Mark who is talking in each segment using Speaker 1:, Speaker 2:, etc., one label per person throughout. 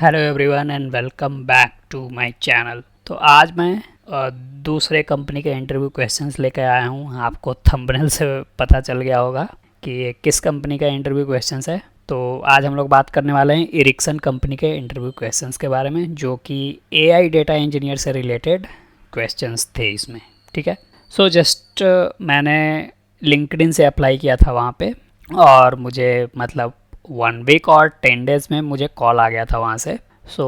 Speaker 1: Hello everyone and welcome back to my channel. तो आज मैं दूसरे कंपनी के इंटरव्यू क्वेश्चंस लेकर आया हूँ। आपको थंबनेल से पता चल गया होगा कि ये किस कंपनी का इंटरव्यू क्वेश्चंस है। तो आज हम लोग बात करने वाले हैं एरिक्सन कंपनी के इंटरव्यू क्वेश्चंस के बारे में, जो कि एआई डेटा इंजीनियर से रिलेटेड क्वेश्चंस थे इसमें। ठीक है, सो जस्ट मैंने लिंक्डइन से अप्लाई किया था वहाँ पे, और मुझे मतलब 1 वीक और 10 डेज में मुझे कॉल आ गया था वहाँ से। So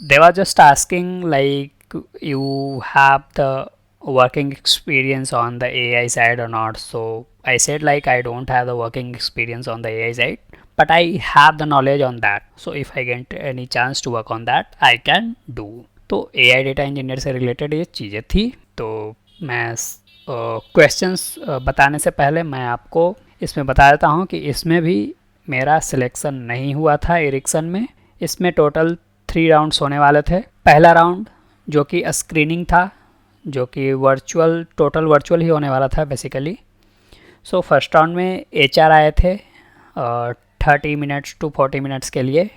Speaker 1: they were just asking like you have the working experience on the AI side or not. So I said like I don't have the working experience on the AI side, but I have the knowledge on that. So if I get any chance to work on that, I can do. तो AI data engineer से related ये चीज़ें थी। तो मैं questions बताने से पहले मैं आपको इसमें बता देता हूँ कि इसमें भी मेरा सिलेक्शन नहीं हुआ था एरिक्सन में। इसमें टोटल 3 राउंड्स होने वाले थे। पहला राउंड जो कि स्क्रीनिंग था, जो कि टोटल वर्चुअल ही होने वाला था बेसिकली। सो फर्स्ट राउंड में HR आए थे 30 मिनट्स टू 40 मिनट्स के लिए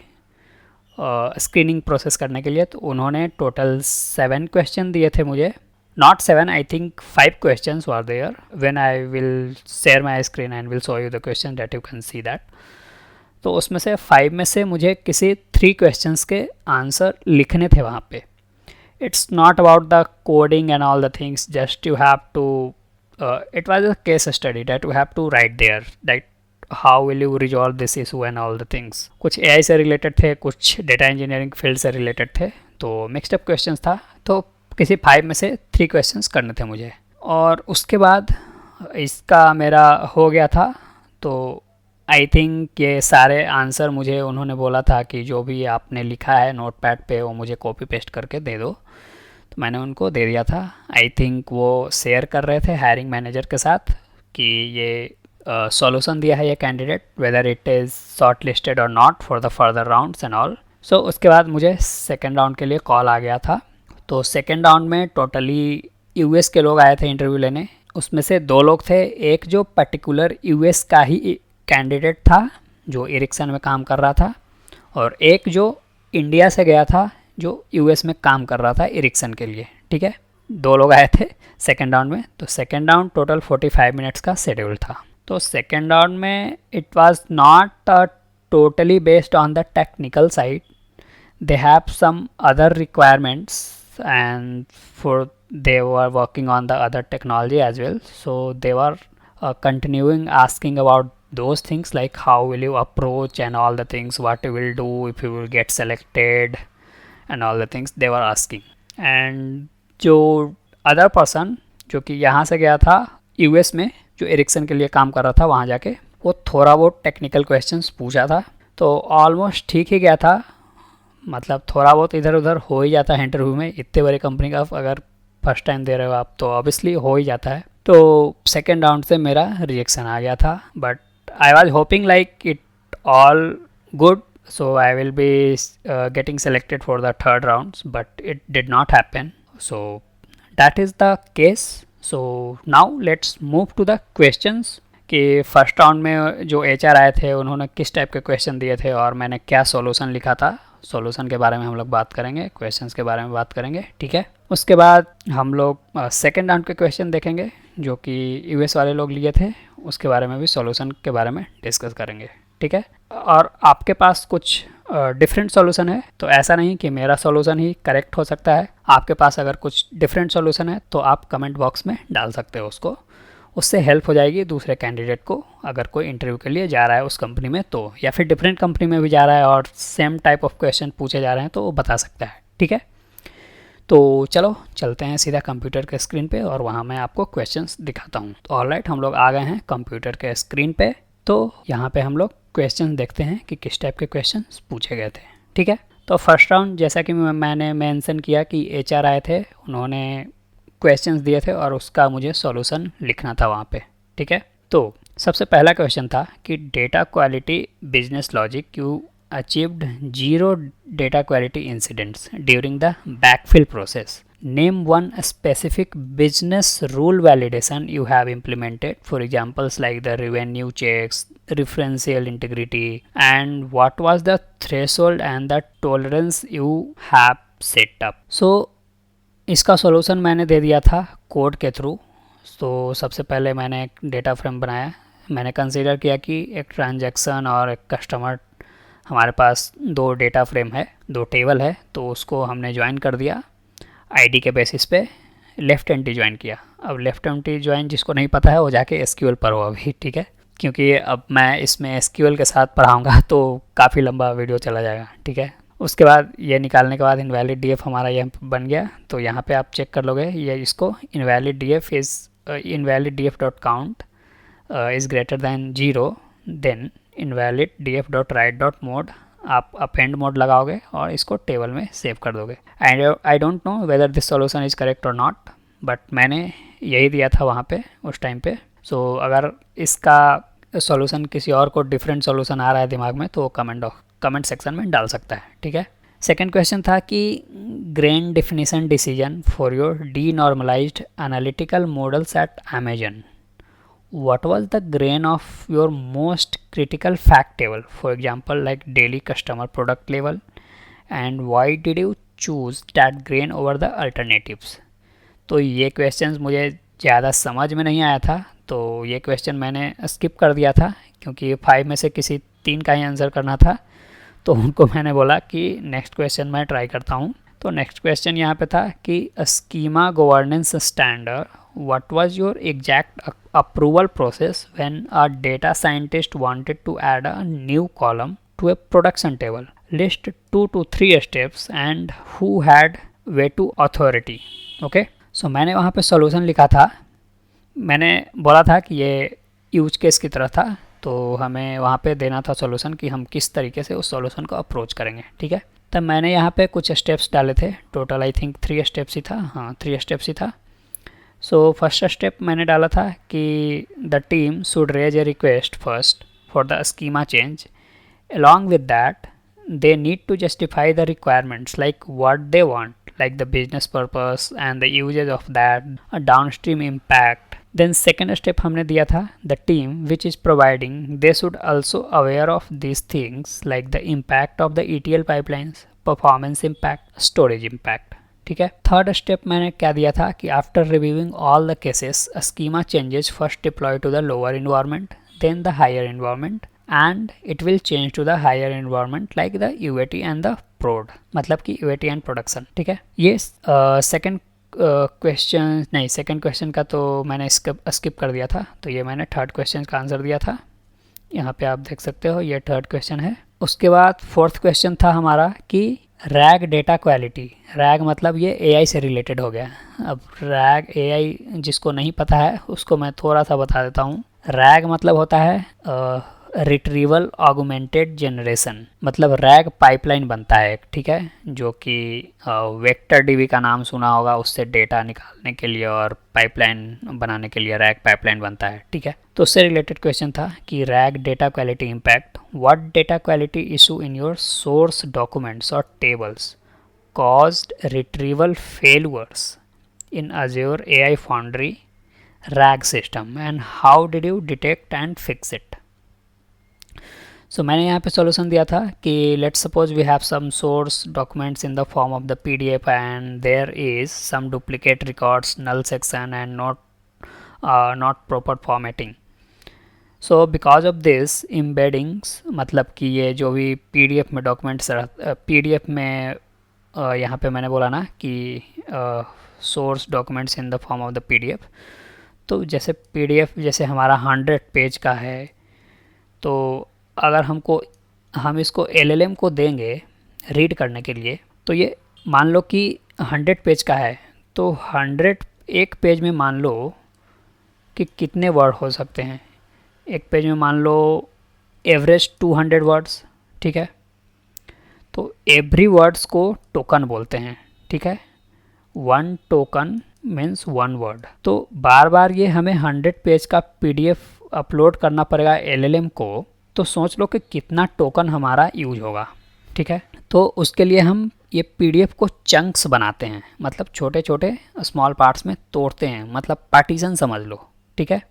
Speaker 1: स्क्रीनिंग प्रोसेस करने के लिए। तो उन्होंने टोटल 7 क्वेश्चन दिए थे मुझे, not 7, I think 5 questions were there. When I will share my screen and will show you the question that you can see that. तो उसमें से 5 में से मुझे किसी 3 क्वेश्चंस के आंसर लिखने थे वहाँ पे। It's not about the coding and all the things, just you have to it was a case study that you have to write there, that how will you resolve this issue and all the things. कुछ AI से related थे, कुछ data engineering field से related थे। तो mixed up questions था। तो किसी 5 में से 3 क्वेश्चंस करने थे मुझे, और उसके बाद इसका मेरा हो गया था। तो आई थिंक ये सारे आंसर मुझे उन्होंने बोला था कि जो भी आपने लिखा है नोटपैड पे वो मुझे कॉपी पेस्ट करके दे दो। तो मैंने उनको दे दिया था। आई थिंक वो शेयर कर रहे थे हायरिंग मैनेजर के साथ कि ये सॉल्यूशन दिया है ये candidate, whether it is short listed और not for the further rounds and all. So उसके बाद मुझे सेकेंड राउंड के लिए कॉल आ गया था। तो सेकेंड राउंड में टोटली US के लोग आए थे इंटरव्यू लेने। उसमें से 2 लोग थे, एक जो पर्टिकुलर US का ही कैंडिडेट था जो एरिक्सन में काम कर रहा था, और एक जो इंडिया से गया था जो US में काम कर रहा था एरिक्सन के लिए। ठीक है, 2 लोग आए थे सेकेंड राउंड में। तो सेकेंड राउंड टोटल 45 मिनट्स का शेड्यूल था। तो सेकेंड राउंड में it was not totally based on the technical side, they have some other requirements, and for they were working on the other technology as well. So they were continuing asking about those things like how will you approach and all the things, what you will do if you will get selected and all the things they were asking. And जो other person जो कि यहाँ से गया था US में, जो Ericsson के लिए काम कर रहा था, वहाँ जाके वो थोड़ा बहुत टेक्निकल क्वेश्चंस पूछा था। तो ऑलमोस्ट ठीक ही गया था, मतलब थोड़ा बहुत इधर उधर हो ही जाता है इंटरव्यू में। इतने बड़ी कंपनी का अगर फर्स्ट टाइम दे रहे हो आप तो ऑब्वियसली हो ही जाता है। तो सेकेंड राउंड से मेरा रिजेक्शन आ गया था, but I was hoping like it all good, so I will be getting selected for the third rounds, but it did not happen. So that is the case. So now let's move to the questions कि first round में जो HR आए थे उन्होंने किस type के question दिए थे और मैंने क्या सॉल्यूशन लिखा था। सॉल्यूशन के बारे में हम लोग बात करेंगे, क्वेश्चंस के बारे में बात करेंगे। ठीक है, उसके बाद हम लोग सेकेंड राउंड के क्वेश्चन देखेंगे जो कि US वाले लोग लिए थे, उसके बारे में भी सॉल्यूशन के बारे में डिस्कस करेंगे। ठीक है, और आपके पास कुछ डिफरेंट सॉल्यूशन है तो ऐसा नहीं कि मेरा सॉल्यूशन ही करेक्ट हो सकता है। आपके पास अगर कुछ डिफरेंट सॉल्यूशन है तो आप कमेंट बॉक्स में डाल सकते हो उसको, उससे हेल्प हो जाएगी दूसरे कैंडिडेट को अगर कोई इंटरव्यू के लिए जा रहा है उस कंपनी में तो, या फिर डिफरेंट कंपनी में भी जा रहा है और सेम टाइप ऑफ क्वेश्चन पूछे जा रहे हैं तो वो बता सकता है। ठीक है, तो चलो चलते हैं सीधा कंप्यूटर के स्क्रीन पे और वहाँ मैं आपको क्वेश्चंस दिखाता हूँ। तो ऑलराइट, हम लोग आ गए हैं कंप्यूटर के स्क्रीन पे। तो यहाँ पे हम लोग क्वेश्चन देखते हैं कि किस टाइप के क्वेश्चन पूछे गए थे। ठीक है, तो फर्स्ट राउंड जैसा कि मैंने मेंशन किया कि HR आए थे, उन्होंने क्वेश्चंस दिए थे और उसका मुझे सॉल्यूशन लिखना था वहाँ पे। ठीक है, तो सबसे पहला क्वेश्चन था कि data quality business logic you achieved 0 data quality incidents during the backfill process Name one specific business rule validation you have implemented. For examples like the revenue checks, referential integrity, and what was the threshold and the tolerance you have set up. So इसका solution मैंने दे दिया था code के through. तो सबसे पहले मैंने एक डेटा फ्रेम बनाया. मैंने कंसीडर किया कि एक ट्रांजैक्शन और एक कस्टमर, हमारे पास दो डेटा फ्रेम है, दो टेबल है, तो उसको हमने ज्वाइन कर दिया आईडी के बेसिस पे. लेफ़्ट एंटी ज्वाइन किया. अब लेफ़्ट एंटी ज्वाइन जिसको नहीं पता है वो जाके एसक्यूएल पर हो अभी, ठीक है, क्योंकि अब मैं इसमें एसक्यूएल के साथ पढ़ाऊँगा तो काफ़ी लंबा वीडियो चला जाएगा, ठीक है. उसके बाद ये निकालने के बाद इनवैलिड डीएफ हमारा यह बन गया. तो यहाँ पे आप चेक कर लोगे, ये इसको invalid DF is invalid DF dot count is greater than 0, then invalid DF dot write dot mode आप अपेंड मोड लगाओगे और इसको टेबल में सेव कर दोगे. I don't know whether this solution is correct और नॉट, बट मैंने यही दिया था वहाँ पे उस टाइम पे. सो अगर इसका सॉल्यूशन किसी और को डिफरेंट सॉल्यूशन आ रहा है दिमाग में तो कमेंट सेक्शन में डाल सकता है, ठीक है. सेकेंड क्वेश्चन था कि grain definition decision for your denormalized analytical models at Amazon. What was the grain of your most critical fact table, for example like daily customer product level, and why did you choose that grain over the alternatives. तो ये questions मुझे ज़्यादा समझ में नहीं आया था, तो ये क्वेश्चन मैंने स्किप कर दिया था क्योंकि 5 में से किसी 3 का ही आंसर करना था. तो उनको मैंने बोला कि नेक्स्ट क्वेश्चन मैं ट्राई करता हूँ. तो नेक्स्ट क्वेश्चन यहाँ पे था कि schema governance standard, what was your exact approval process when a data scientist wanted to add a new column to a production table? List 2 to 3 steps and who had veto authority. Okay, so मैंने वहाँ पे solution लिखा था. मैंने बोला था कि ये यूज केस की तरह था, तो हमें वहाँ पे देना था सॉल्यूशन कि हम किस तरीके से उस सॉल्यूशन को अप्रोच करेंगे, ठीक है. तब मैंने यहाँ पे कुछ स्टेप्स डाले थे. टोटल आई थिंक 3 स्टेप्स ही था. हाँ, 3 स्टेप्स ही था. सो फर्स्ट स्टेप मैंने डाला था कि the team should raise a request first for the schema change. Along with that they need to justify the requirements like what they want, like the business purpose and the usage of that, a downstream impact. Then second step हमने दिया था the team which is providing they should also aware of these things like the impact of the ETL pipelines, performance impact, storage impact, ठीक है. Third step मैंने क्या दिया था कि after reviewing all the cases schema changes first deploy to the lower environment then the higher environment and it will change to the higher environment like the UAT and the prod, मतलब कि UAT and production, ठीक है. ये second question नहीं, second question का तो मैंने skip कर दिया था. तो ये मैंने थर्ड क्वेश्चन का आंसर दिया था. यहाँ पे आप देख सकते हो ये थर्ड क्वेश्चन है. उसके बाद फोर्थ क्वेश्चन था हमारा कि रैग डेटा क्वालिटी. रैग मतलब ये AI से रिलेटेड हो गया. अब रैग AI जिसको नहीं पता है उसको मैं थोड़ा सा बता देता हूँ. रैग मतलब होता है रिट्रीवल ऑगमेंटेड जनरेशन, मतलब रैग पाइपलाइन बनता है, ठीक है, जो कि वेक्टर DB का नाम सुना होगा, उससे डेटा निकालने के लिए और पाइपलाइन बनाने के लिए रैग पाइपलाइन बनता है, ठीक है. तो उससे रिलेटेड क्वेश्चन था कि rag data quality impact, what data quality issue in your source documents और tables caused retrieval failures in Azure AI Foundry RAG system and how did you detect and fix it. So मैंने यहाँ पे solution दिया था कि let's suppose we have some source documents in the form of the PDF and there is some duplicate records, null section and not proper formatting. So because of this embeddings, मतलब कि ये जो भी PDF में documents PDF में यहाँ पे मैंने बोला ना कि source documents in the form of the PDF. तो जैसे PDF जैसे हमारा 100 पेज का है, तो अगर हम इसको LLM को देंगे रीड करने के लिए, तो ये मान लो कि 100 पेज का है, तो 100 एक पेज में मान लो कि कितने वर्ड हो सकते हैं. एक पेज में मान लो एवरेज 200 वर्ड्स, ठीक है. तो एवरी वर्ड्स को टोकन बोलते हैं, ठीक है. 1 टोकन मीन्स 1 वर्ड. तो बार बार ये हमें 100 पेज का PDF अपलोड करना पड़ेगा LLM को. तो सोच लो कि कितना टोकन हमारा यूज होगा, ठीक है. तो उसके लिए हम ये पीडीएफ को चंक्स बनाते हैं, मतलब छोटे छोटे स्मॉल पार्ट्स में तोड़ते हैं, मतलब पार्टीशन समझ लो, ठीक है।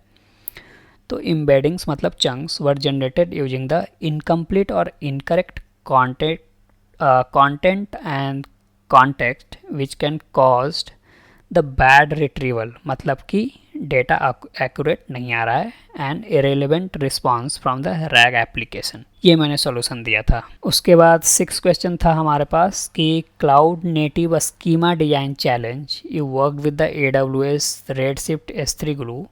Speaker 1: तो एम्बेडिंग्स मतलब chunks were generated using the incomplete और incorrect content and context which can caused the bad retrieval, मतलब कि डेटा एक्यूरेट नहीं आ रहा है, and irrelevant response from the RAG application. ये मैंने सॉल्यूशन दिया था। उसके बाद 6 क्वेश्चन था हमारे पास कि cloud native schema design challenge, you work with the AWS Redshift S3 glue,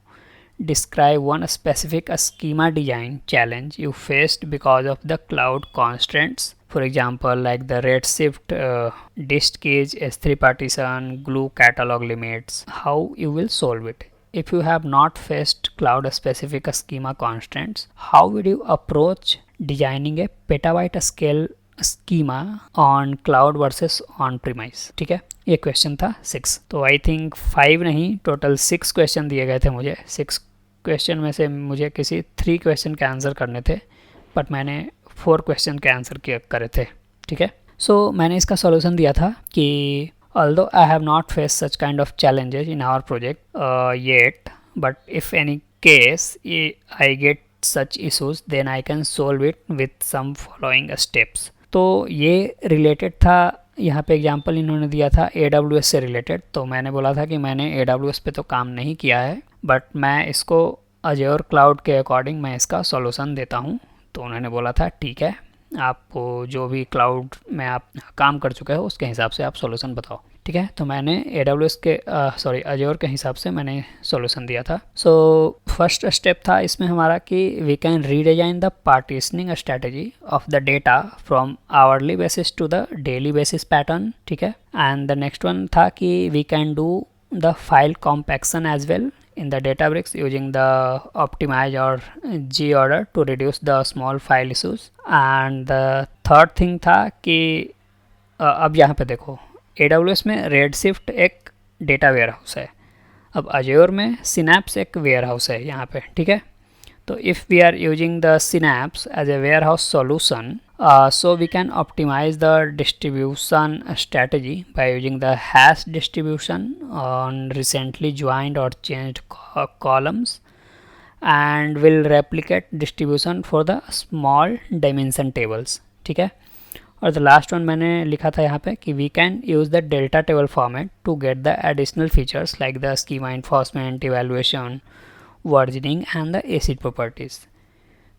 Speaker 1: describe one specific schema design challenge you faced because of the cloud constraints, for example like the Redshift dist cage, S3 partition, glue catalog limits. How you will solve it? If you have not faced cloud specific schema constraints, how would you approach designing a petabyte scale schema on cloud versus on premise? ठीक है, ये question था 6। तो आई think 5 नहीं, total 6 question दिए गए थे मुझे। 6 क्वेश्चन में से मुझे किसी 3 क्वेश्चन के आंसर करने थे, बट मैंने 4 क्वेश्चन के आंसर करे थे, ठीक है। सो मैंने इसका सॉल्यूशन दिया था कि although I have not faced such kind of challenges in our project yet, but if any case I get such issues, then I can solve it with some following steps. तो ये related था, यहाँ पे example इन्होंने दिया था AWS से related. तो मैंने बोला था कि मैंने AWS पे तो काम नहीं किया है, बट मैं इसको अज्योर क्लाउड के अकॉर्डिंग मैं इसका सॉल्यूशन देता हूँ। तो उन्होंने बोला था ठीक है, आपको जो भी क्लाउड में आप काम कर चुके हो उसके हिसाब से आप सॉल्यूशन बताओ, ठीक है। तो मैंने AWS के अज्योर के हिसाब से मैंने सॉल्यूशन दिया था। सो फर्स्ट स्टेप था इसमें हमारा कि we can redesign the partitioning strategy of the data from hourly basis to the daily basis pattern, ठीक है। एंड द नेक्स्ट वन था कि we can do the file compaction as well in the Databricks using the optimize or G-order to reduce the small file issues. And the third thing था कि अब यहाँ पे देखो AWS में Redshift एक डेटा वेयर हाउस है, अब Azure में Synapse एक वेयर हाउस है यहाँ पे, ठीक है। तो if we are using the Synapse as a warehouse solution, so we can optimize the distribution strategy by using the hash distribution on recently joined or changed columns, and will replicate distribution for the small dimension tables, ठीक है। और the last one मैंने लिखा था यहाँ पे कि we can use the delta table format to get the additional features like the schema enforcement, evaluation, versioning and the acid properties.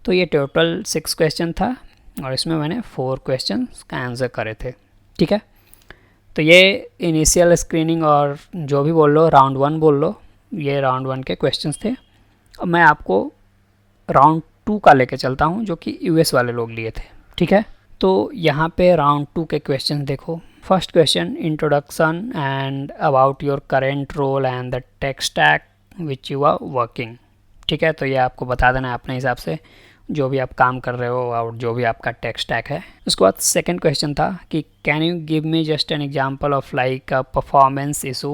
Speaker 1: तो ये टोटल 6 क्वेश्चन था और इसमें मैंने 4 क्वेश्चन का आंसर करे थे, ठीक है। तो ये इनिशियल स्क्रीनिंग और जो भी बोल लो, राउंड 1 बोल लो, ये राउंड 1 के क्वेश्चंस थे। अब मैं आपको राउंड 2 का लेके चलता हूँ जो कि US वाले लोग लिए थे, ठीक है। तो यहाँ पे राउंड 2 के क्वेश्चन देखो। First question, introduction and about your current role and the tech stack which you are working, ठीक है। तो ये आपको बता देना है अपने हिसाब से जो भी आप काम कर रहे हो और जो भी आपका टेक स्टैक है। उसके बाद सेकंड क्वेश्चन था कि can you give me just an example of like a performance issue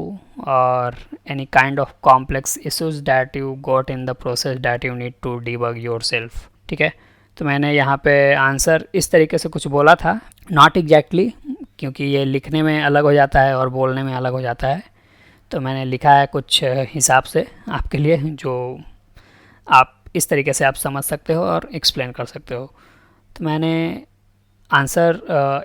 Speaker 1: और any kind of complex issues that you got in the process that you need to debug yourself, ठीक है। तो मैंने यहाँ पे answer इस तरीके से कुछ बोला था, नॉट एग्जैक्टली, क्योंकि ये लिखने में अलग हो जाता है और बोलने में अलग हो जाता है। तो मैंने लिखा है कुछ हिसाब से आपके लिए, जो आप इस तरीके से आप समझ सकते हो और एक्सप्लेन कर सकते हो। तो मैंने आंसर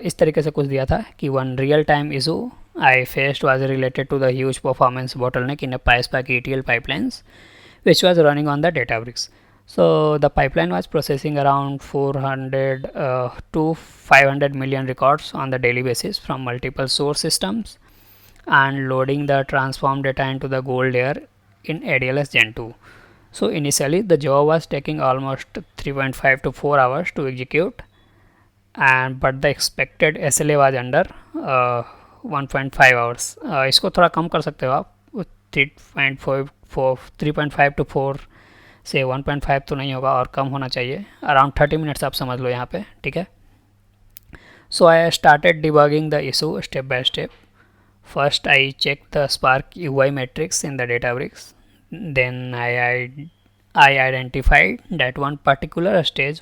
Speaker 1: इस तरीके से कुछ दिया था कि one real time issue I faced was related to the huge performance bottleneck in a PySpark ETL pipelines which was running on the Databricks. So the pipeline was processing around 400 to 500 million records on the daily basis from multiple source systems and loading the transformed data into the gold layer in ADLS Gen 2. So initially the job was taking almost 3.5 to 4 hours to execute, and but the expected SLA was under 1.5 hours. इसको थोड़ा कम कर सकते हो आप, 3.5 to 4 से 1.5 तो नहीं होगा और कम होना चाहिए, अराउंड 30 मिनट्स आप समझ लो यहाँ पे, ठीक है। So I started debugging the issue step by step. First I check the Spark UI metrics in the Databricks. Then I identified that one particular stage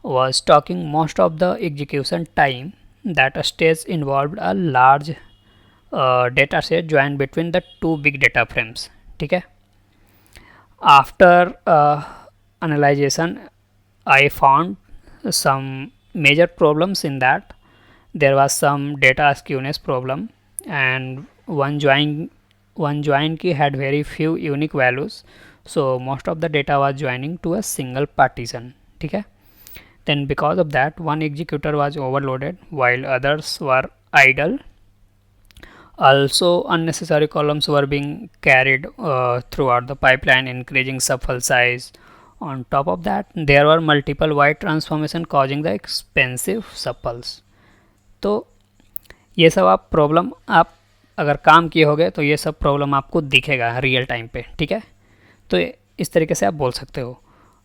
Speaker 1: was taking most of the execution time that a stage involved a large data set joined between the two big data frames. ठीक है. After analyzation, I found some major problems in that. There was some data skewness problem, and one join key had very few unique values, so most of the data was joining to a single partition. ठीक है. Then because of that, one executor was overloaded while others were idle. Also, unnecessary columns were being carried throughout the pipeline, increasing subfile size. On top of that, there were multiple white transformation causing the expensive subfiles. तो ये सब आप problem आप अगर काम किए होगे तो ये सब प्रॉब्लम आपको दिखेगा रियल टाइम पे. ठीक है. तो इस तरीके से आप बोल सकते हो.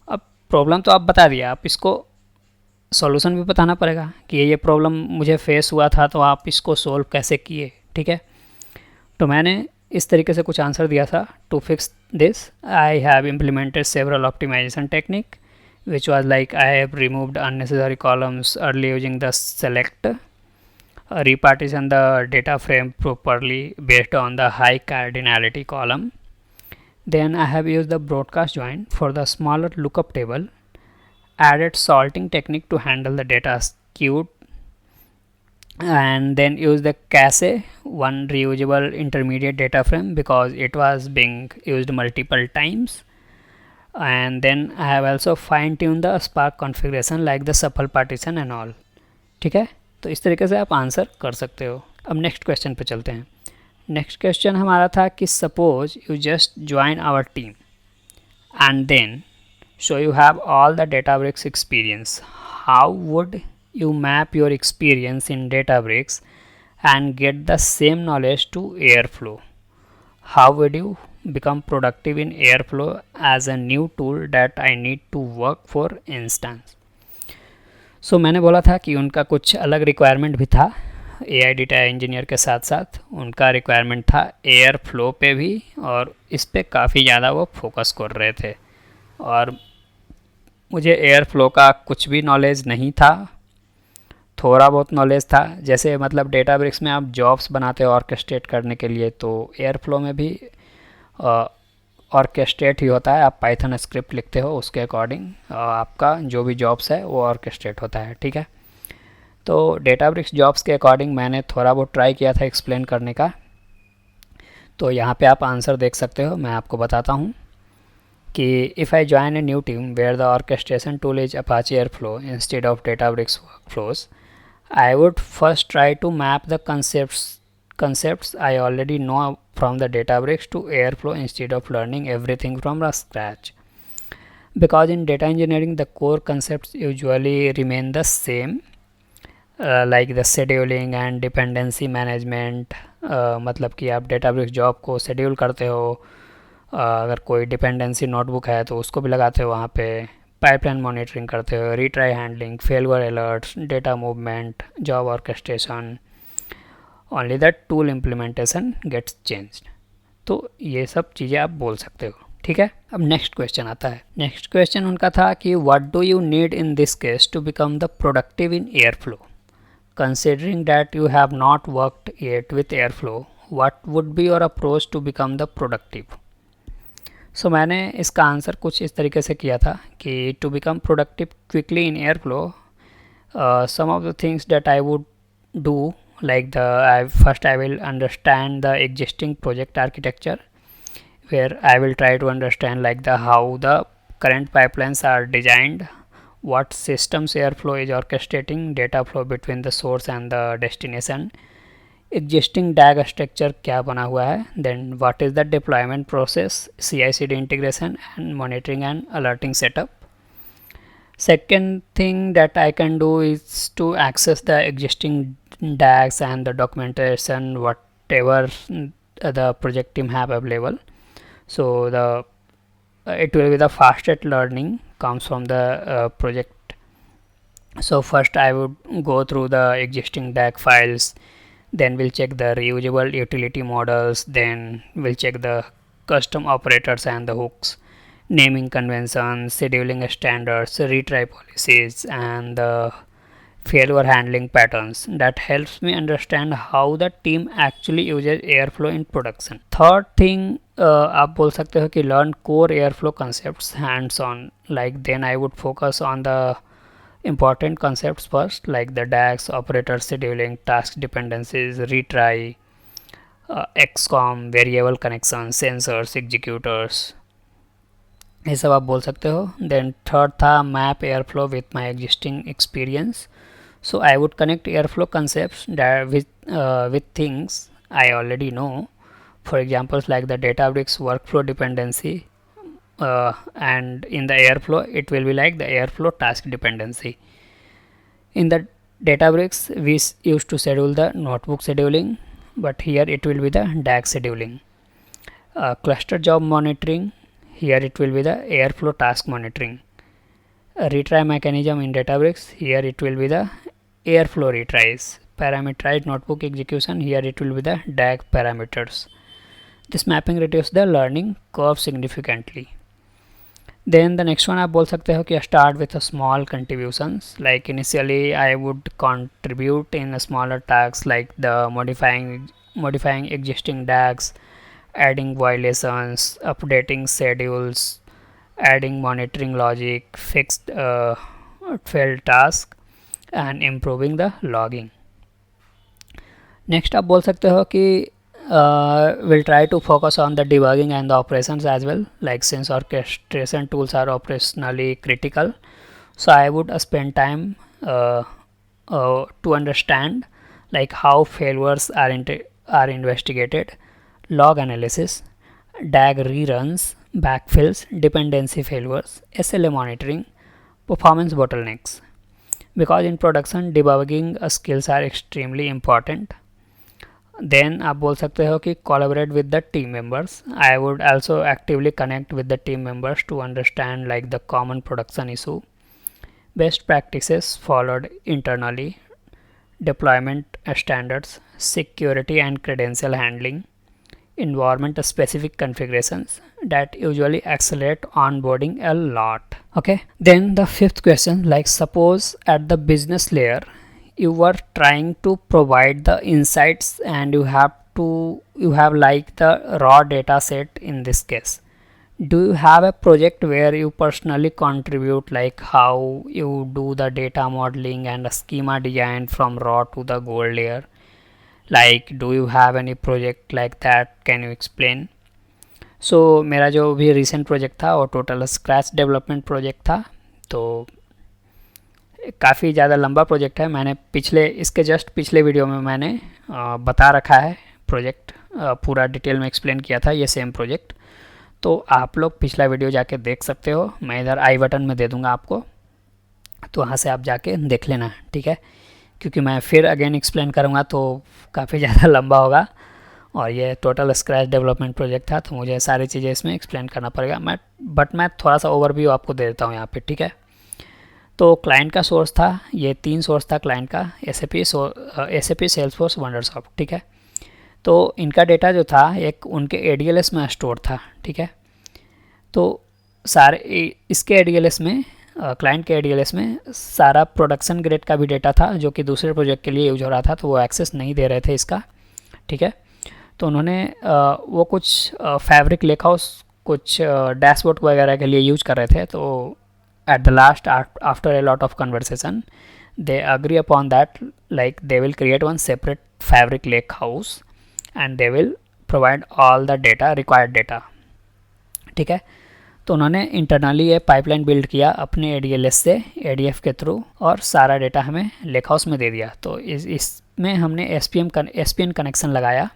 Speaker 1: अब प्रॉब्लम तो आप बता दिया, आप इसको सॉल्यूशन भी बताना पड़ेगा कि ये प्रॉब्लम मुझे फेस हुआ था तो आप इसको सोल्व कैसे किए. ठीक है. तो मैंने इस तरीके से कुछ आंसर दिया था. To fix this I have implemented several optimization technique which was like I have removed unnecessary columns early using the select, repartition the data frame properly based on the high cardinality column. Then I have used the broadcast join for the smaller lookup table, added sorting technique to handle the data skewed, and then use the cache, one reusable intermediate data frame because it was being used multiple times. And then I have also fine tuned the Spark configuration like the shuffle partition and all. ठीक है. तो इस तरीके से आप answer कर सकते हो. अब नेक्स्ट क्वेश्चन पे चलते हैं. नेक्स्ट क्वेश्चन हमारा था कि suppose you just join our team and then so you have all the Databricks experience. How would you map your experience in Databricks and get the same knowledge to Airflow? How would you become productive in Airflow as a new tool that I need to work for instance? So मैंने बोला था कि उनका कुछ अलग requirement भी था. AI data engineer के साथ साथ उनका रिक्वायरमेंट था Airflow पे भी, और इस पे काफ़ी ज़्यादा वो फोकस कर रहे थे. और मुझे एयरफ्लो का कुछ भी नॉलेज नहीं था, थोड़ा बहुत नॉलेज था. जैसे मतलब डेटाब्रिक्स में आप जॉब्स बनाते हो ऑर्केस्ट्रेट करने के लिए, तो एयरफ्लो में भी ऑर्केस्ट्रेट ही होता है. आप पाइथन स्क्रिप्ट लिखते हो, उसके अकॉर्डिंग आपका जो भी जॉब्स है वो ऑर्केस्ट्रेट होता है. ठीक है. तो डेटाब्रिक्स जॉब्स के अकॉर्डिंग मैंने थोड़ा बहुत ट्राई किया था एक्सप्लेन करने का. तो यहाँ पे आप आंसर देख सकते हो. मैं आपको बताता हूँ कि if I join a new team where the orchestration tool is Apache Airflow instead of Databricks workflows, I would first try to map the concepts I already know from the Databricks to Airflow instead of learning everything from the scratch. Because in data engineering the core concepts usually remain the same, like the scheduling and dependency management. मतलब कि आप Databricks job को schedule करते हो, अगर कोई dependency notebook है तो उसको भी लगाते हो वहाँ पे, पाइपलाइन मॉनिटरिंग करते हो, retry handling, failover alerts, data movement, job orchestration. Only the tool implementation gets changed. तो ये सब चीज़ें आप बोल सकते हो. ठीक है. अब नेक्स्ट क्वेश्चन आता है. नेक्स्ट क्वेश्चन उनका था कि what do you need in this case to become the productive in Airflow. Considering that you have not worked yet with Airflow, what would be your approach to become the productive. So मैंने इसका answer कुछ इस तरीके से किया था कि to become productive quickly in Airflow, some of the things that I would do like first I will understand the existing project architecture, where I will try to understand like how the current pipelines are designed, what systems Airflow is orchestrating data flow between the source and the destination, existing DAG structure क्या बना हुआ है, then what is the deployment process, CI/CD integration and monitoring and alerting setup. Second thing that I can do is to access the existing DAGs and the documentation whatever the project team have available. So it will be the fastest learning comes from the project. So first I would go through the existing DAG files, then we'll check the reusable utility models, then we'll check the custom operators and the hooks, naming conventions, scheduling standards, retry policies, and the failure handling patterns that helps me understand how the team actually uses airflow in production. Third thing, आप बोल सकते हो कि learn core airflow concepts hands on. Like then I would focus on the important concepts first, like the DAX, operator scheduling, task dependencies, retry, XCOM, variable connections, sensors, executors, ये सब आप बोल सकते हो. देन थर्ड था map airflow with my existing experience. So I would connect airflow concepts that with things I already know. For examples like the Databricks workflow dependency, and in the airflow it will be like the airflow task dependency. In the Databricks we used to schedule the notebook scheduling, but here it will be the DAG scheduling. Cluster job monitoring, here it will be the airflow task monitoring. A retry mechanism in Databricks, here it will be the airflow retries. Parameterized notebook execution, here it will be the DAG parameters. This mapping reduces the learning curve significantly. Then the next one आप बोल सकते हो कि start with a small contributions. Like initially I would contribute in a smaller tasks like the modifying existing DAGs, adding violations, updating schedules, adding monitoring logic, fixed failed task, and improving the logging. Next आप बोल सकते हो कि we'll try to focus on the debugging and the operations as well, like since orchestration tools are operationally critical, so I would spend time to understand like how failures are investigated, log analysis, DAG reruns, backfills, dependency failures, SLA monitoring, performance bottlenecks. Because in production debugging skills are extremely important. Then आप बोल सकते हो कि collaborate with the team members. I would also actively connect with the team members to understand like the common production issue, best practices followed internally, deployment standards, security and credential handling, environment specific configurations that usually accelerate onboarding a lot. Okay, then the fifth question, like suppose at the business layer you were trying to provide the insights and you have like the raw data set. In this case, do you have a project where you personally contribute, like how you do the data modeling and a schema design from raw to the gold layer? Like do you have any project like that? Can you explain? So मेरा जो भी recent project था वो total scratch development project था, तो काफ़ी ज़्यादा लंबा प्रोजेक्ट है. मैंने इसके जस्ट पिछले वीडियो में मैंने बता रखा है प्रोजेक्ट, पूरा डिटेल में एक्सप्लेन किया था ये सेम प्रोजेक्ट. तो आप लोग पिछला वीडियो जाके देख सकते हो, मैं इधर आई बटन में दे दूँगा आपको, तो वहाँ से आप जाके देख लेना, ठीक है. क्योंकि मैं फिर अगेन एक्सप्लेन करूँगा तो काफ़ी ज़्यादा लंबा होगा, और ये टोटल स्क्रैच डेवलपमेंट प्रोजेक्ट था, तो मुझे सारी चीज़ें इसमें एक्सप्लेन करना पड़ेगा. मैं थोड़ा सा ओवरव्यू आपको दे देता हूँ यहाँ पे, ठीक है. तो क्लाइंट का सोर्स था, ये 3 सोर्स था क्लाइंट का, SAP, सेल्सफोर्स, वंडरसॉफ्ट, ठीक है. तो इनका डेटा जो था एक उनके ADLS में स्टोर था, ठीक है. तो सारे इसके ADLS में, क्लाइंट के ADLS में सारा प्रोडक्शन ग्रेड का भी डेटा था जो कि दूसरे प्रोजेक्ट के लिए यूज हो रहा था, तो वो एक्सेस नहीं दे रहे थे इसका, ठीक है. तो उन्होंने वो कुछ फैब्रिक लेकहाउस, कुछ डैशबोर्ड वगैरह के लिए यूज कर रहे थे. तो at the last, after a lot of conversation, they agree upon that like they will create one separate fabric lake house and they will provide all the data, required data, ठीक है. तो उन्होंने internally ये pipeline build किया अपने ADLS से ADF के through, और सारा डेटा हमें लेक हाउस में दे दिया. तो इसमें हमने SPN कनेक्शन लगाया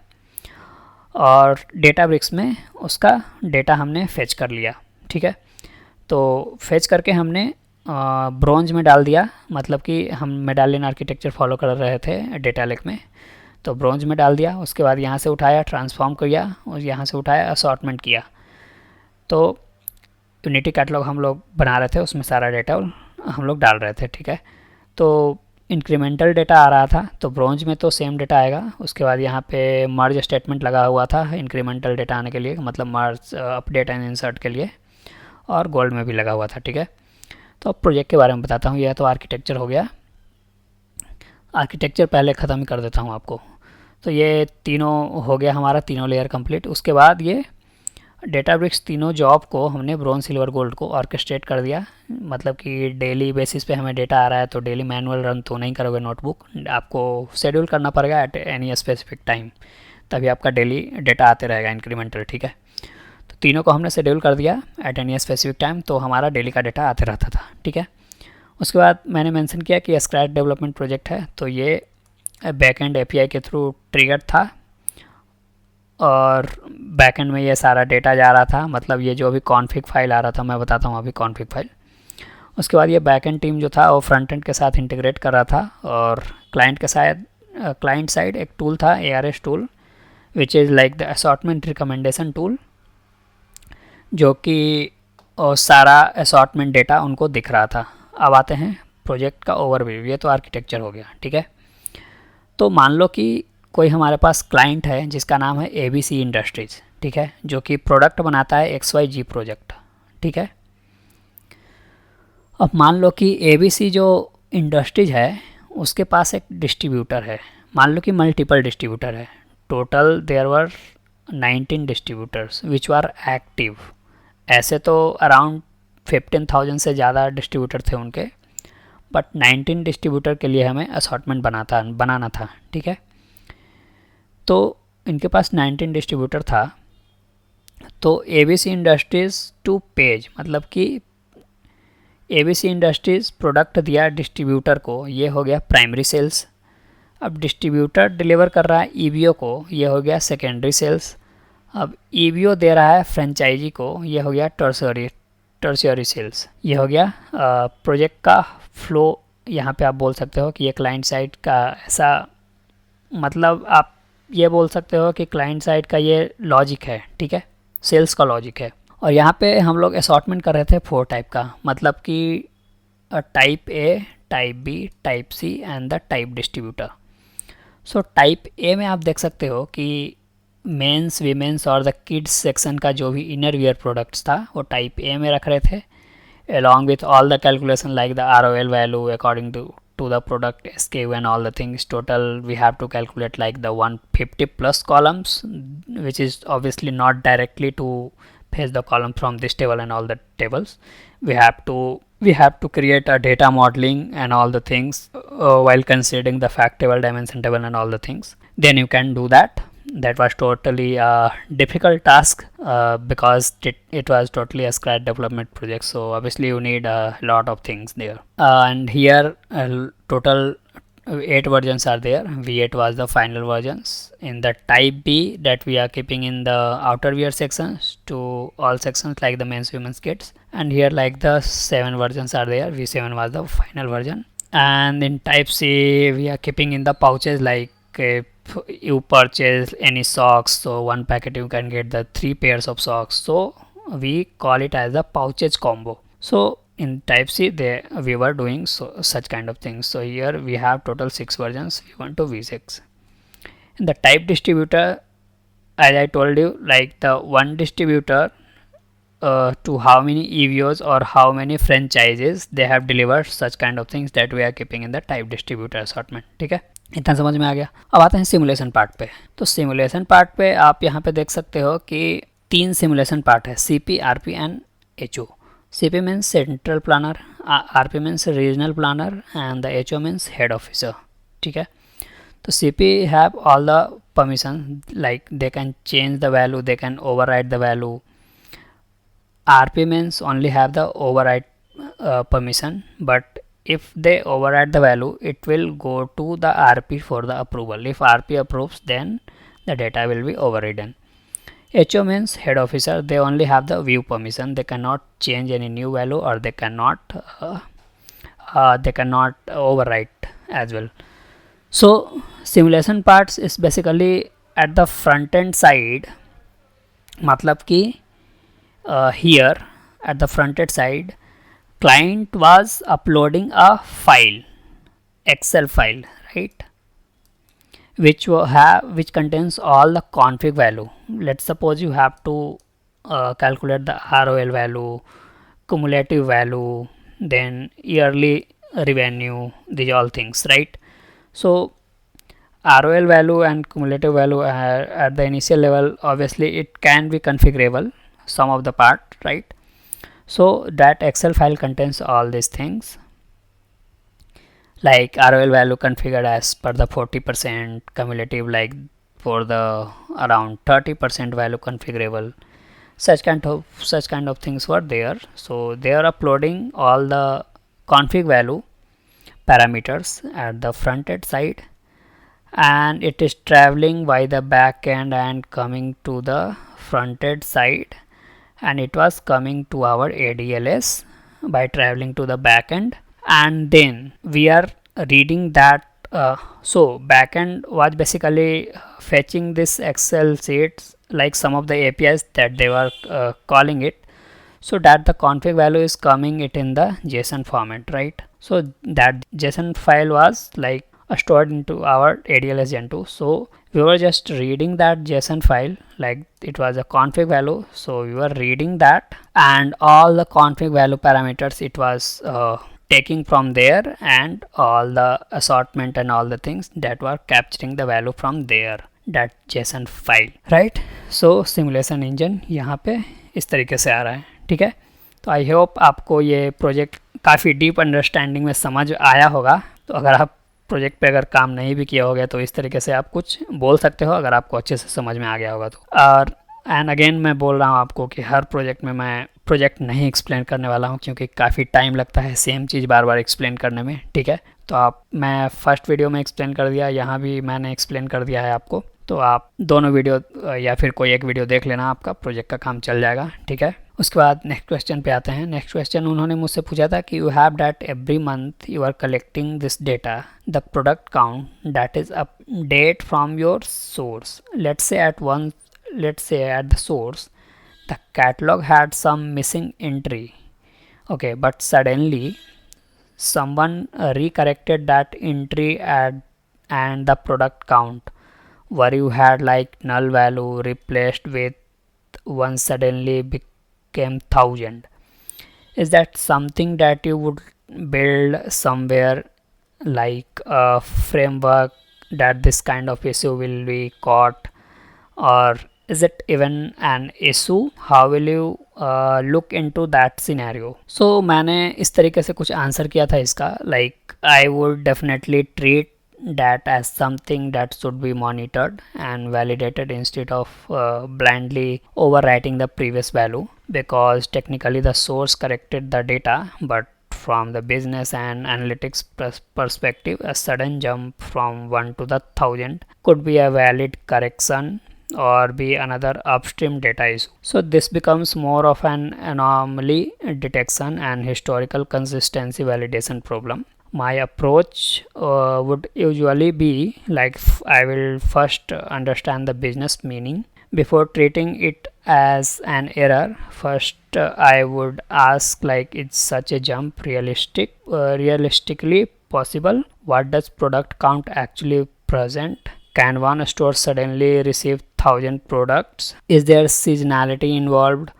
Speaker 1: और डेटाब्रिक्स में उसका डेटा हमने फेच कर लिया, ठीक है. तो फेच करके हमने ब्रोंज में डाल दिया, मतलब कि हम मेडालियन आर्किटेक्चर फॉलो कर रहे थे डेटा लेक में, तो ब्रोंज में डाल दिया. उसके बाद यहाँ से उठाया, ट्रांसफॉर्म किया, और यहाँ से उठाया, असॉर्टमेंट किया. तो यूनिटी कैटलॉग हम लोग बना रहे थे, उसमें सारा डेटा हम लोग डाल रहे थे, ठीक है. तो इंक्रीमेंटल डेटा आ रहा था, तो ब्रोंज में तो सेम डेटा आएगा. उसके बाद यहाँ पे मर्ज स्टेटमेंट लगा हुआ था इंक्रीमेंटल डेटा आने के लिए, मतलब मर्ज, अपडेट एंड इंसर्ट के लिए, और गोल्ड में भी लगा हुआ था, ठीक है. तो अब प्रोजेक्ट के बारे में बताता हूँ. यह तो आर्किटेक्चर हो गया. आर्किटेक्चर पहले ख़त्म कर देता हूँ आपको। तो ये तीनों हो गया हमारा, तीनों लेयर कंप्लीट। उसके बाद ये डेटाब्रिक्स तीनों जॉब को हमने ब्रोंज सिल्वर गोल्ड को ऑर्केस्ट्रेट कर दिया। मतलब कि डेली बेसिस पे हमें डेटा आ रहा है तो डेली मैनुअल रन तो नहीं करोगे नोटबुक, आपको शेड्यूल करना पड़ेगा एट एनी स्पेसिफिक टाइम, तभी आपका डेली डेटा आते रहेगा इंक्रीमेंटल। ठीक है, तो तीनों को हमने शेड्यूल कर दिया एट एनी स्पेसिफिक टाइम, तो हमारा डेली का डेटा आते रहता था। ठीक है, उसके बाद मैंने मेंशन किया कि स्क्रैच डेवलपमेंट प्रोजेक्ट है, तो ये बैकएंड एपीआई के थ्रू ट्रिगर था और बैकएंड में ये सारा डेटा जा रहा था। मतलब ये जो अभी कॉन्फ़िग फाइल आ रहा था, मैं बताता हूँ अभी कॉन्फ़िग फाइल। उसके बाद ये बैकएंड टीम जो था वो फ्रंट एंड के साथ इंटीग्रेट कर रहा था, और क्लाइंट के साथ क्लाइंट साइड एक टूल था ARS tool, which is like the assortment recommendation tool, जो कि सारा असॉर्टमेंट डेटा उनको दिख रहा था। अब आते हैं प्रोजेक्ट का ओवरव्यू। ये तो आर्किटेक्चर हो गया। ठीक है, तो मान लो कि कोई हमारे पास क्लाइंट है जिसका नाम है ABC इंडस्ट्रीज़। ठीक है, जो कि प्रोडक्ट बनाता है XYG प्रोजेक्ट। ठीक है, अब मान लो कि ABC जो इंडस्ट्रीज है उसके पास एक डिस्ट्रीब्यूटर है, मान लो कि मल्टीपल डिस्ट्रीब्यूटर है। Total there were 19 distributors which were active. ऐसे तो अराउंड 15,000 से ज़्यादा डिस्ट्रीब्यूटर थे उनके, बट 19 डिस्ट्रीब्यूटर के लिए हमें असॉर्टमेंट बनाना था। ठीक है, तो इनके पास 19 डिस्ट्रीब्यूटर था। तो ABC इंडस्ट्रीज़ टू पेज, मतलब कि ABC इंडस्ट्रीज़ प्रोडक्ट दिया डिस्ट्रीब्यूटर को, ये हो गया प्राइमरी सेल्स। अब डिस्ट्रीब्यूटर डिलीवर कर रहा है EBO को, ये हो गया सेकेंडरी सेल्स। अब EBO दे रहा है फ्रेंचाइजी को, ये हो गया टर्शियरी सेल्स। ये हो गया प्रोजेक्ट का फ्लो। यहाँ पे आप बोल सकते हो कि ये क्लाइंट साइड का ऐसा, मतलब आप ये बोल सकते हो कि क्लाइंट साइड का ये लॉजिक है। ठीक है, सेल्स का लॉजिक है। और यहाँ पे हम लोग असॉर्टमेंट कर रहे थे 4 टाइप का, मतलब कि type A, type B, type C and the type distributor. So type A में आप देख सकते हो कि मेंस, वीमेंस और द किड्स सेक्शन का जो भी इनर वियर प्रोडक्ट्स था वो टाइप A में रख रहे थे, along with all the calculation like the ROL value according to the product SKU and all the things. Total we have to calculate like the 150 plus columns, which is obviously not directly to fetch the column from this table and all the tables. We have to create a data modeling and all the things while considering the fact table, dimension table and all the things. Then you can do that. That was totally a difficult task because it was totally a scratch development project, so obviously you need a lot of things there. And here total 8 versions are there. V8 was the final versions. In the type B that we are keeping in the outer wear sections to all sections like the men's, women's, kids, and here like the 7 versions are there. V7 was the final version. And in type C we are keeping in the pouches, like if you purchase any socks, so one packet you can get the 3 pairs of socks, so we call it as the pouches combo. So in type C we were doing such kind of things. So here we have total 6 versions, V1 to V6. In the type distributor, as I told you, like the one distributor to how many EVOs or how many franchises they have delivered, such kind of things that we are keeping in the type distributor assortment. ठीक है, इतना समझ में आ गया। अब आते हैं simulation part पे। तो सिमुलेशन पार्ट पे आप यहाँ पे देख सकते हो कि 3 सिमुलेशन पार्ट है, CP, RP and HO. CP means central planner, RP means regional planner and the HO means head officer. ठीक है, तो CP have all the permission, like they can change the value, they can override the value. RP means only have the override permission, but if they override the value, it will go to the RP for the approval. If RP approves, then the data will be overridden. HO means head officer, they only have the view permission, they cannot change any new value or they cannot overwrite as well. So simulation parts is basically at the front end side, मतलब कि here at the front end side client was uploading a file, Excel file, right, which contains all the config value. Let's suppose you have to calculate the ROL value, cumulative value, then yearly revenue, these all things, right? So ROL value and cumulative value at the initial level, obviously it can be configurable, sum of the part, right? So that Excel file contains all these things, like ROL value configured as per the 40%, cumulative like for the around 30% value configurable. Such kind of things were there. So they are uploading all the config value parameters at the front end side, and it is traveling by the back end and coming to the front end side, and it was coming to our ADLS by traveling to the back end, and then we are reading that. So backend was basically fetching this Excel sheets, like some of the APIs that they were calling it, so that the config value is coming it in the JSON format, right? So that JSON file was like stored into our ADLS Gen 2. So we were just reading that JSON file, like it was a config value, so we were reading that, and all the config value parameters it was taking from there, and all the assortment and all the things that were capturing the value from there, that JSON file, right? So simulation engine यहाँ पे इस तरीके से आ रहा है, ठीक है। तो आई होप आपको ये प्रोजेक्ट काफ़ी डीप अंडरस्टैंडिंग में समझ आया होगा। तो अगर आप प्रोजेक्ट पे अगर काम नहीं भी किया होगा तो इस तरीके से आप कुछ बोल सकते हो, अगर आपको अच्छे से समझ में आ गया होगा तो। और एंड अगेन मैं बोल रहा हूँ आपको कि हर प्रोजेक्ट में मैं प्रोजेक्ट नहीं एक्सप्लेन करने वाला हूँ, क्योंकि काफ़ी टाइम लगता है सेम चीज़ बार बार एक्सप्लेन करने में, ठीक है। तो आप, मैं फर्स्ट वीडियो में एक्सप्लेन कर दिया, यहाँ भी मैंने एक्सप्लेन कर दिया है आपको, तो आप दोनों वीडियो या फिर कोई एक वीडियो देख लेना, आपका प्रोजेक्ट का काम चल जाएगा, ठीक है। उसके बाद नेक्स्ट क्वेश्चन पे आते हैं। नेक्स्ट क्वेश्चन उन्होंने मुझसे पूछा था कि you have that every month you are collecting this data, the product count that is update from your source, let's say at the source the catalog had some missing entry, okay, but suddenly someone recorrected that entry and the product count where you had like null value replaced with one suddenly became 1000. Is that something that you would build somewhere, like a framework that this kind of issue will be caught, or is it even an issue? How will you look into that scenario? So मैंने इस तरीके से कुछ answer किया था इसका, like I would definitely treat that as something that should be monitored and validated instead of blindly overwriting the previous value, because technically the source corrected the data, but from the business and analytics perspective, a sudden jump from 1 to the 1000 could be a valid correction or be another upstream data issue. So this becomes more of an anomaly detection and historical consistency validation problem. My approach would usually be like, I will first understand the business meaning before treating it as an error. First I would ask, like, is such a jump realistically possible? What does product count actually present? Can one store suddenly receive 1000 products? Is there seasonality involved,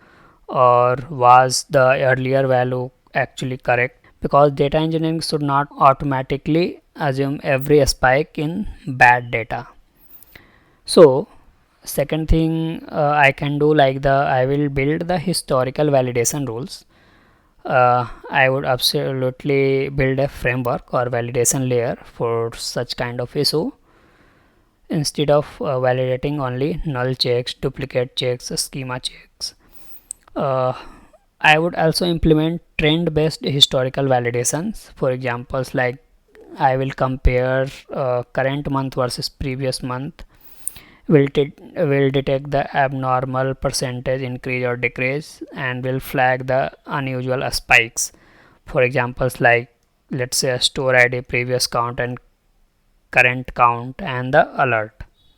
Speaker 1: or was the earlier value actually correct? Because data engineering should not automatically assume every spike in bad data. So second thing I can do, like I will build the historical validation rules. I would absolutely build a framework or validation layer for such kind of issue, instead of validating only null checks, duplicate checks, schema checks. I would also implement trend based historical validations. For examples, like I will compare current month versus previous month, will detect the abnormal percentage increase or decrease, and will flag the unusual spikes. For examples, like let's say a store ID, previous count and current count, and the alert.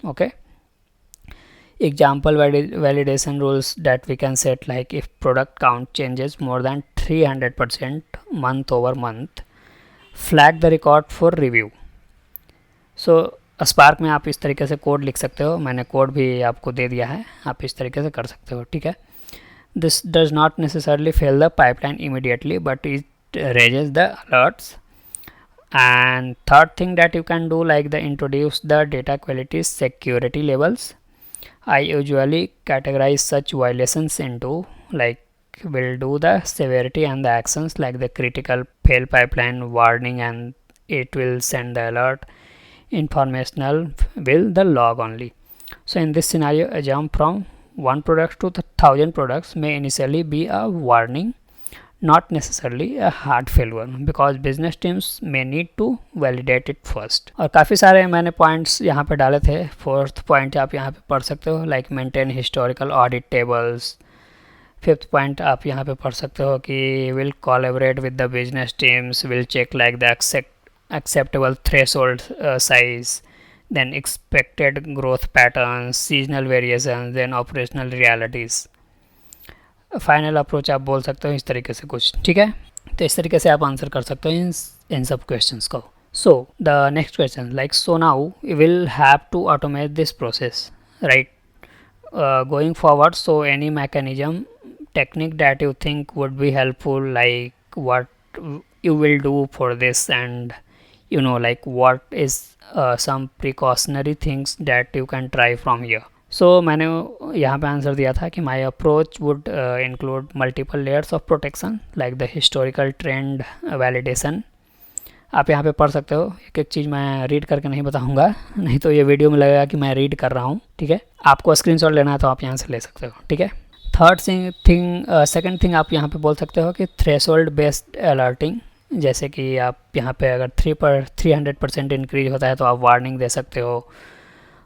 Speaker 1: Okay, example validation rules that we can set, like if product count changes more than 300% month over month, flag the record for review. So spark में आप इस तरीके से code लिख सकते हो, मैंने code भी आपको दे दिया है, आप इस तरीके से कर सकते हो, ठीक है। This does not necessarily fail the pipeline immediately, but it raises the alerts And third thing that you can do, like the introduce the data quality security levels. I usually categorize such violations into, like, will do the severity and the actions, like the critical fail pipeline warning, and it will send the alert. Informational will the log only. So in this scenario, a jump from one product to 1000 products may initially be a warning, not necessarily a hard failure, because business teams may need to validate it first. और काफ़ी सारे मैंने points यहाँ पे डाले थे. Fourth point आप यहाँ पे पढ़ सकते हो, like maintain historical audit tables. Fifth point आप यहाँ पे पढ़ सकते हो कि will collaborate with the business teams, will check like the acceptable threshold size, then expected growth patterns, seasonal variations, then operational realities. Final approach आप बोल सकते हो इस तरीके से कुछ. ठीक है, तो इस तरीके से आप आंसर कर सकते हो इन सब क्वेश्चंस को. So the next question, like, so now we will have to automate this process, right, going forward. So any mechanism technique that you think would be helpful, like what you will do for this, and like what is some precautionary things that you can try from here. So मैंने यहाँ पे answer दिया था कि my approach would include multiple layers of protection, like the historical trend validation. आप यहाँ पे पढ़ सकते हो. एक एक चीज़ मैं रीड करके नहीं बताऊँगा, नहीं तो ये वीडियो में लगेगा कि मैं रीड कर रहा हूँ. ठीक है, आपको स्क्रीनशॉट लेना है तो आप यहाँ से ले सकते हो. ठीक है. थर्ड सेकंड थिंग आप यहाँ पे बोल सकते हो कि थ्रेशोल्ड बेस्ड अलर्टिंग. जैसे कि आप यहाँ पे अगर 300% इंक्रीज होता है तो आप वार्निंग दे सकते हो.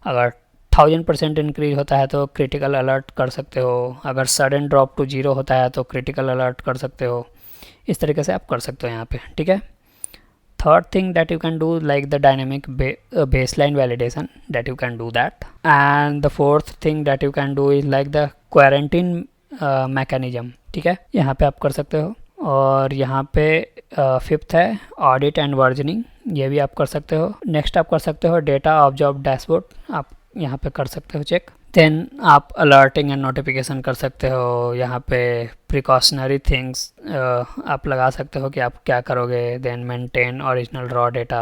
Speaker 1: अगर 1000% इंक्रीज होता है तो क्रिटिकल अलर्ट कर सकते हो. अगर सडन ड्रॉप टू 0 होता है तो क्रिटिकल अलर्ट कर सकते हो. इस तरीके से आप कर सकते हो यहाँ पे. ठीक है. Third thing that you can do, like the dynamic baseline validation, that you can do that. And the fourth thing that you can do is like the quarantine mechanism. ठीक है, यहाँ पे आप कर सकते हो. और यहाँ पे फिफ्थ है ऑडिट एंड वर्जनिंग, ये भी आप कर सकते हो. नेक्स्ट आप कर सकते हो डेटा ऑब्जर्व डैशबोर्ड, आप यहाँ पे कर सकते हो चेक. देन आप अलर्टिंग एंड नोटिफिकेशन कर सकते हो. यहाँ पे प्रिकॉशनरी थिंग्स आप लगा सकते हो कि आप क्या करोगे. Then maintain original raw data,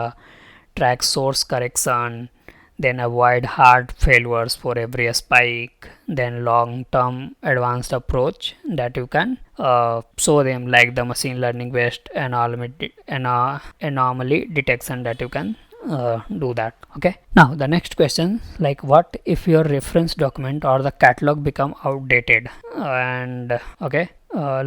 Speaker 1: track source correction, then avoid hard failures for every spike. Then long term advanced approach that you can show them, like the machine learning based anomaly detection, that you can do that. Okay, now the next question, like, what if your reference document or the catalog become outdated? And okay,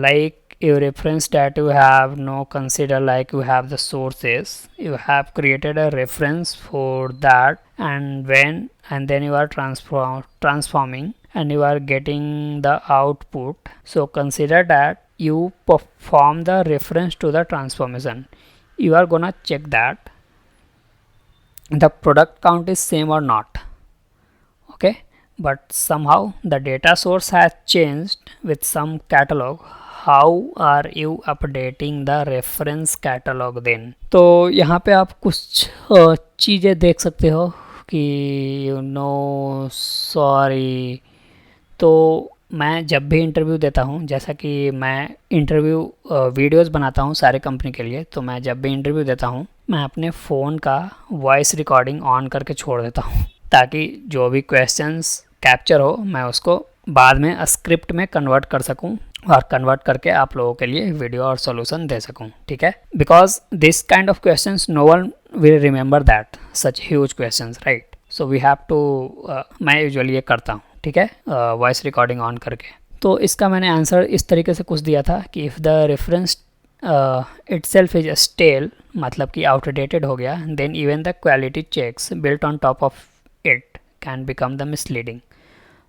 Speaker 1: like your reference that you have no consider, like you have the sources, you have created a reference for that, and then you are transforming and you are getting the output. So consider that you perform the reference to the transformation. You are gonna check that the product count is same or not. Okay, but somehow the data source has changed with some catalog. How are you updating the reference catalog then? तो यहाँ पे आप कुछ चीज़ें देख सकते हो कि सॉरी. तो मैं जब भी इंटरव्यू देता हूँ, जैसा कि मैं इंटरव्यू वीडियोस बनाता हूँ सारे कंपनी के लिए, तो मैं जब भी इंटरव्यू देता हूँ मैं अपने फ़ोन का वॉइस रिकॉर्डिंग ऑन करके छोड़ देता हूँ, ताकि जो भी क्वेश्चंस कैप्चर हो मैं उसको बाद में स्क्रिप्ट में कन्वर्ट कर सकूँ और कन्वर्ट करके आप लोगों के लिए वीडियो और सॉल्यूशन दे सकूँ. ठीक है, because this kind of questions no one will remember that such huge questions, right. So we have to, मैं यूजुअली ये करता हूँ. ठीक है, वॉइस रिकॉर्डिंग ऑन करके. तो इसका मैंने आंसर इस तरीके से कुछ दिया था कि if the reference itself is stale, मतलब कि outdated हो गया, then even the quality checks built on top of it can become the misleading.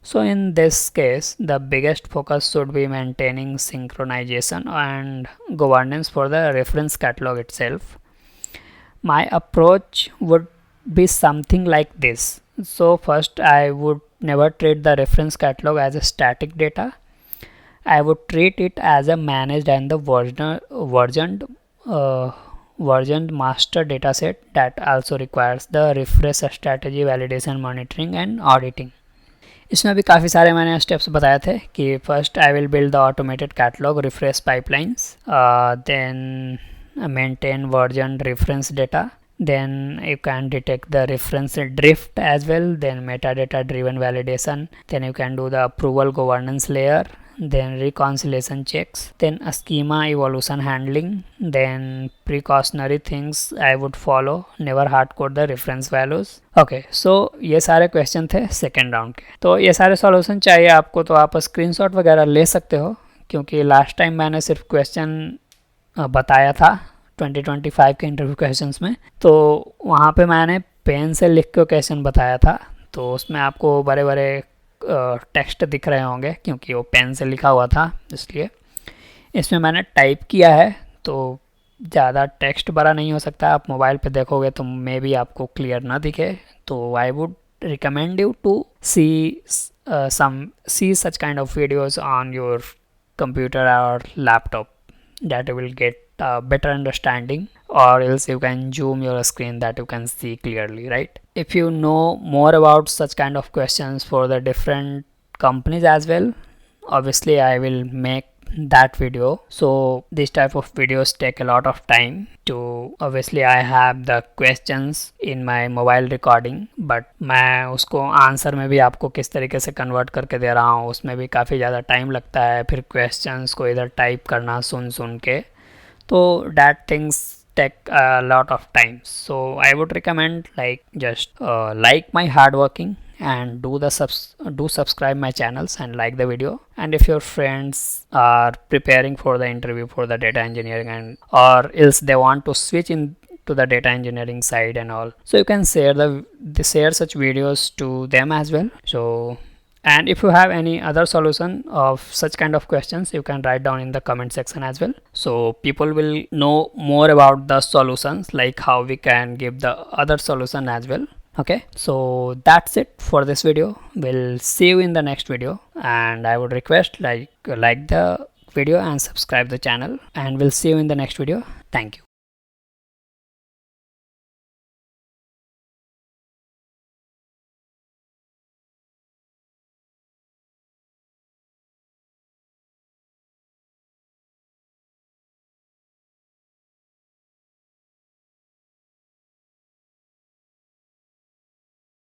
Speaker 1: So in this case, the biggest focus should be maintaining synchronization and governance for the reference catalog itself. My approach would be something like this. So first, I would never treat the reference catalog as a static data. I would treat it as a managed and the versioned master dataset that also requires the refresh strategy, validation, monitoring and auditing. इसमें भी काफ़ी सारे मैंने steps बताए थे कि first I will build the automated catalog refresh pipelines, then maintain version reference data. Then you can detect the reference drift as well. Then metadata driven validation. Then you can do the approval governance layer. Then reconciliation checks, then a schema evolution handling, then precautionary things I would follow, never hard code the reference values. Okay so ये सारे question थे second round के. तो ये सारे solution चाहिए आपको तो आप स्क्रीनशॉट वगैरह ले सकते हो, क्योंकि लास्ट टाइम मैंने सिर्फ क्वेश्चन बताया था 2025 के इंटरव्यू क्वेश्चंस में, तो वहाँ पे मैंने पेन से लिख के क्वेश्चन बताया था, तो उसमें आपको बड़े बड़े टेक्स्ट दिख रहे होंगे क्योंकि वो पेन से लिखा हुआ था, इसलिए इसमें मैंने टाइप किया है तो ज़्यादा टेक्स्ट बड़ा नहीं हो सकता. आप मोबाइल पे देखोगे तो मे बी आपको क्लियर ना दिखे, तो I would recommend you to see such kind of videos on your computer or laptop, that you will get a better understanding, or else you can zoom your screen that you can see clearly, right? If you know more about such kind of questions for the different companies as well, obviously I will make that video. So this type of videos take a lot of time to, obviously I have the questions in my mobile recording, but मैं उसको answer में भी आपको किस तरीके से convert करके दे रहा हूँ, उसमें भी काफ़ी ज़्यादा टाइम लगता है. फिर क्वेश्चंस को इधर टाइप करना सुन के, तो that things take a lot of time. So I would recommend like just like my hard working and do subscribe my channels and like the video. And if your friends are preparing for the interview for the data engineering, and or else they want to switch in to the data engineering side and all, so you can share such videos to them as well. So, and if you have any other solution of such kind of questions, you can write down in the comment section as well, so people will know more about the solutions, like how we can give the other solution as well. Okay, so that's it for this video. We'll see you in the next video, and I would request like the video and subscribe the channel, and we'll see you in the next video. Thank you.